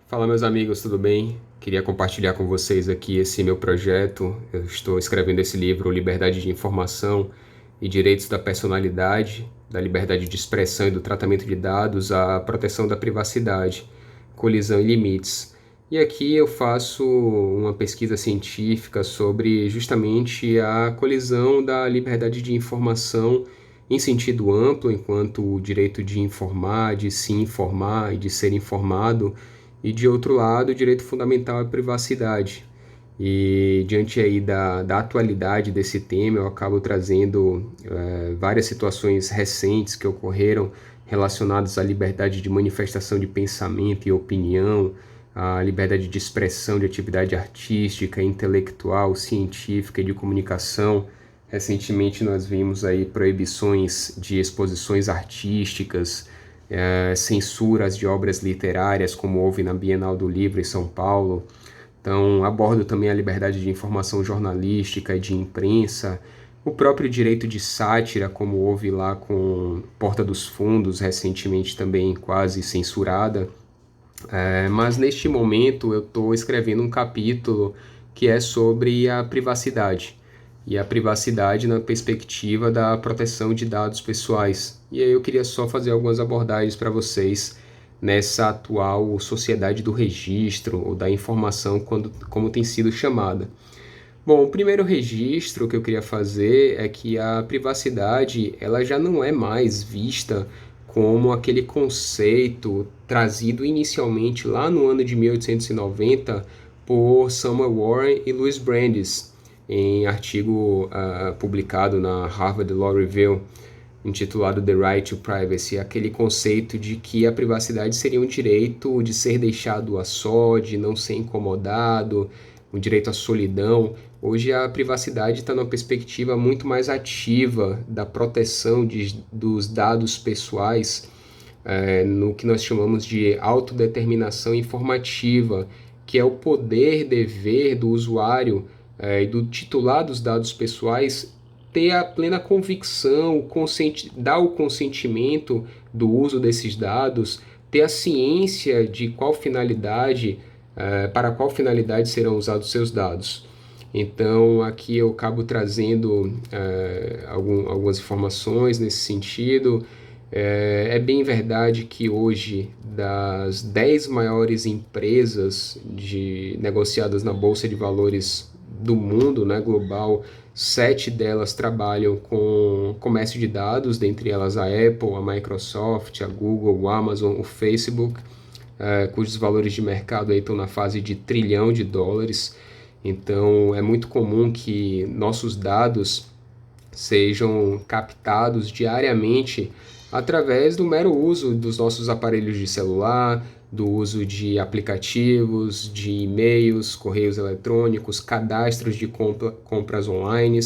Fala, meus amigos, tudo bem? Queria compartilhar com vocês aqui esse meu projeto. Eu estou escrevendo esse livro, Liberdade de Informação e Direitos da Personalidade, da liberdade de expressão e do tratamento de dados à proteção da privacidade, colisão e limites. E aqui eu faço uma pesquisa científica sobre justamente a colisão da liberdade de informação em sentido amplo, enquanto o direito de informar, de se informar e de ser informado, e de outro lado, o direito fundamental à privacidade. E diante aí da atualidade desse tema, eu acabo trazendo várias situações recentes que ocorreram relacionadas à liberdade de manifestação de pensamento e opinião, à liberdade de expressão de atividade artística, intelectual, científica e de comunicação. Recentemente nós vimos aí proibições de exposições artísticas, censuras de obras literárias, como houve na Bienal do Livro em São Paulo. Então, abordo também a liberdade de informação jornalística e de imprensa, o próprio direito de sátira, como houve lá com Porta dos Fundos, recentemente também quase censurada. Mas neste momento eu estou escrevendo um capítulo que é sobre a privacidade. E a privacidade na perspectiva da proteção de dados pessoais. E aí eu queria só fazer algumas abordagens para vocês nessa atual sociedade do registro ou da informação, como tem sido chamada. Bom, o primeiro registro que eu queria fazer é que a privacidade ela já não é mais vista como aquele conceito trazido inicialmente lá no ano de 1890 por Samuel Warren e Louis Brandeis, em artigo publicado na Harvard Law Review, intitulado The Right to Privacy, aquele conceito de que a privacidade seria um direito de ser deixado a só, de não ser incomodado, um direito à solidão. Hoje a privacidade está numa perspectiva muito mais ativa da proteção dos dados pessoais, no que nós chamamos de autodeterminação informativa, que é o poder-dever do usuário e do titular dos dados pessoais ter a plena convicção, dar o consentimento do uso desses dados, ter a ciência de qual finalidade, para qual finalidade serão usados seus dados. Então, aqui eu acabo trazendo algumas informações nesse sentido. É bem verdade que hoje, das 10 maiores empresas negociadas na Bolsa de Valores do mundo, né, global, 7 delas trabalham com comércio de dados, dentre elas a Apple, a Microsoft, a Google, o Amazon, o Facebook, cujos valores de mercado aí estão na fase de trilhão de dólares. Então, é muito comum que nossos dados sejam captados diariamente através do mero uso dos nossos aparelhos de celular, do uso de aplicativos, de e-mails, correios eletrônicos, cadastros de compras online.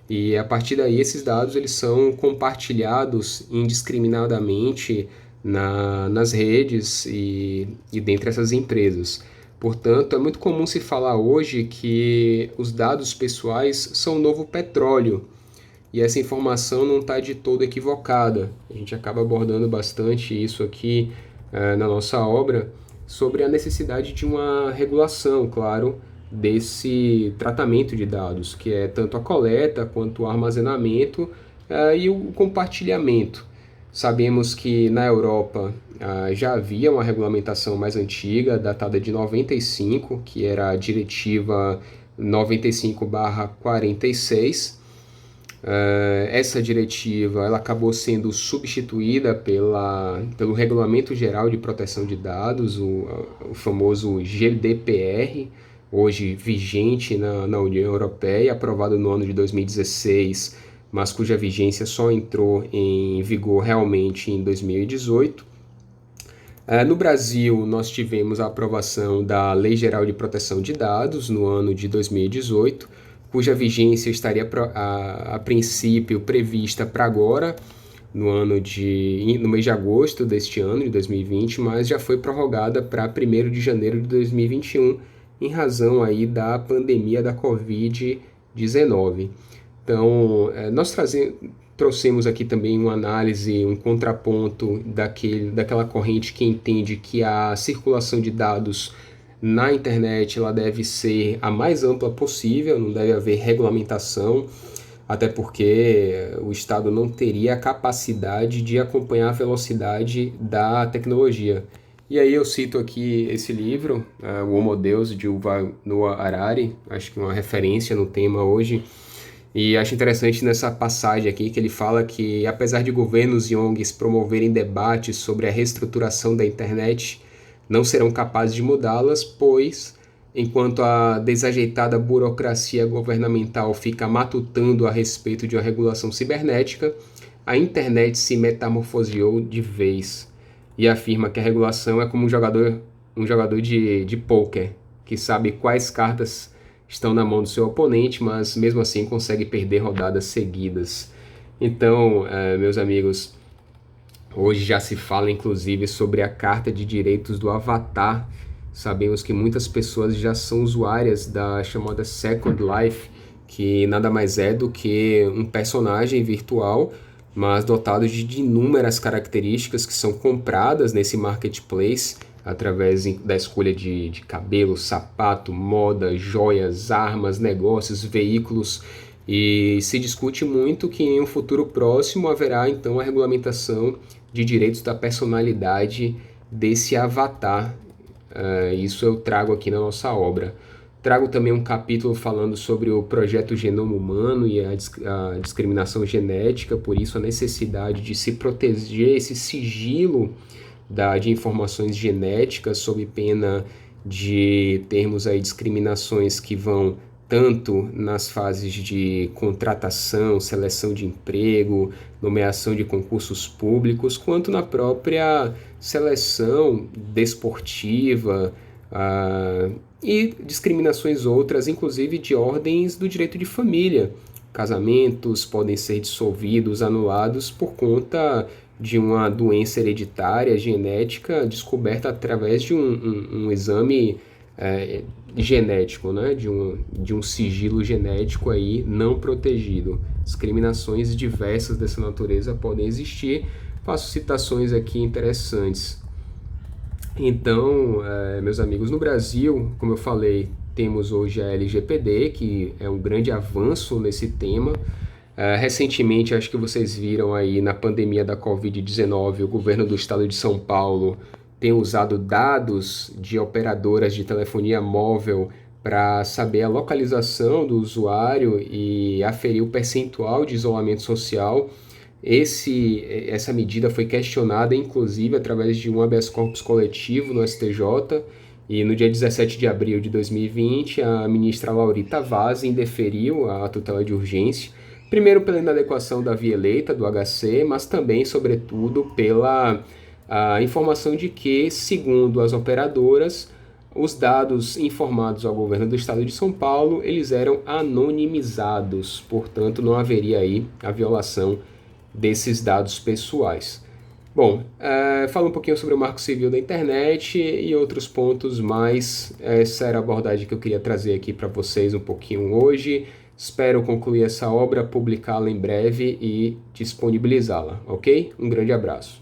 E a partir daí esses dados eles são compartilhados indiscriminadamente nas redes e dentre essas empresas. Portanto, é muito comum se falar hoje que os dados pessoais são o novo petróleo. E essa informação não está de todo equivocada. A gente acaba abordando bastante isso aqui na nossa obra, sobre a necessidade de uma regulação, claro, desse tratamento de dados, que é tanto a coleta quanto o armazenamento e o compartilhamento. Sabemos que na Europa já havia uma regulamentação mais antiga, datada de 95, que era a Diretiva 95/46. Essa diretiva ela acabou sendo substituída pelo Regulamento Geral de Proteção de Dados, o famoso GDPR, hoje vigente na União Europeia, aprovado no ano de 2016, mas cuja vigência só entrou em vigor realmente em 2018. No Brasil, nós tivemos a aprovação da Lei Geral de Proteção de Dados no ano de 2018, cuja vigência estaria a princípio prevista para agora, no mês de agosto deste ano, de 2020, mas já foi prorrogada para 1º de janeiro de 2021, em razão aí da pandemia da Covid-19. Então, nós trouxemos aqui também uma análise, um contraponto daquela corrente que entende que a circulação de dados na internet ela deve ser a mais ampla possível, não deve haver regulamentação, até porque o Estado não teria a capacidade de acompanhar a velocidade da tecnologia. E aí eu cito aqui esse livro, O Homo Deus, de Yuval Noah Harari, acho que uma referência no tema hoje. E acho interessante nessa passagem aqui que ele fala que, apesar de governos e ONGs promoverem debates sobre a reestruturação da internet, não serão capazes de mudá-las, pois, enquanto a desajeitada burocracia governamental fica matutando a respeito de uma regulação cibernética, a internet se metamorfoseou de vez e afirma que a regulação é como um jogador de pôquer, que sabe quais cartas estão na mão do seu oponente, mas mesmo assim consegue perder rodadas seguidas. Então, meus amigos, hoje já se fala inclusive sobre a Carta de Direitos do Avatar. Sabemos que muitas pessoas já são usuárias da chamada Second Life, que nada mais é do que um personagem virtual, mas dotado de inúmeras características que são compradas nesse marketplace através da escolha de cabelo, sapato, moda, joias, armas, negócios, veículos, e se discute muito que em um futuro próximo haverá então a regulamentação de direitos da personalidade desse avatar. Isso eu trago aqui na nossa obra. Trago também um capítulo falando sobre o projeto Genoma Humano e a discriminação genética, por isso a necessidade de se proteger esse sigilo de informações genéticas, sob pena de termos aí discriminações que vão tanto nas fases de contratação, seleção de emprego, nomeação de concursos públicos, quanto na própria seleção desportiva, e discriminações outras, inclusive de ordens do direito de família. Casamentos podem ser dissolvidos, anulados por conta de uma doença hereditária, genética, descoberta através de um exame genético, né? de um sigilo genético aí não protegido. Discriminações diversas dessa natureza podem existir. Faço citações aqui interessantes. Então, meus amigos, no Brasil, como eu falei, temos hoje a LGPD, que é um grande avanço nesse tema. Recentemente, acho que vocês viram aí na pandemia da Covid-19, o governo do estado de São Paulo tem usado dados de operadoras de telefonia móvel para saber a localização do usuário e aferir o percentual de isolamento social. Essa medida foi questionada, inclusive, através de um habeas corpus coletivo no STJ, e no dia 17 de abril de 2020, a ministra Laurita Vaz indeferiu a tutela de urgência, primeiro pela inadequação da via eleita do HC, mas também, sobretudo, pela informação de que, segundo as operadoras, os dados informados ao governo do estado de São Paulo, eles eram anonimizados, portanto, não haveria aí a violação desses dados pessoais. Bom, fala um pouquinho sobre o Marco Civil da Internet e outros pontos mais. Essa era a abordagem que eu queria trazer aqui para vocês um pouquinho hoje. Espero concluir essa obra, publicá-la em breve e disponibilizá-la, ok? Um grande abraço.